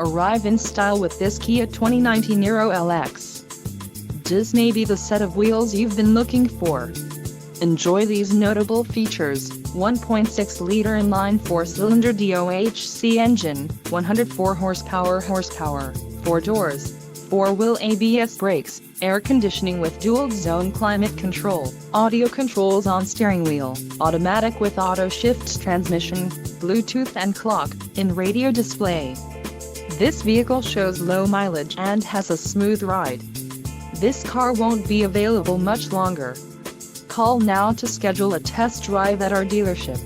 Arrive in style with this Kia 2019 Niro LX. This may be the set of wheels you've been looking for. Enjoy these notable features: 1.6-liter inline 4-cylinder DOHC engine, 104 horsepower, 4 doors, 4-wheel ABS brakes, air conditioning with dual-zone climate control, audio controls on steering wheel, automatic with auto-shift transmission, Bluetooth and clock-in radio display. This vehicle shows low mileage and has a smooth ride. This car won't be available much longer. Call now to schedule a test drive at our dealership.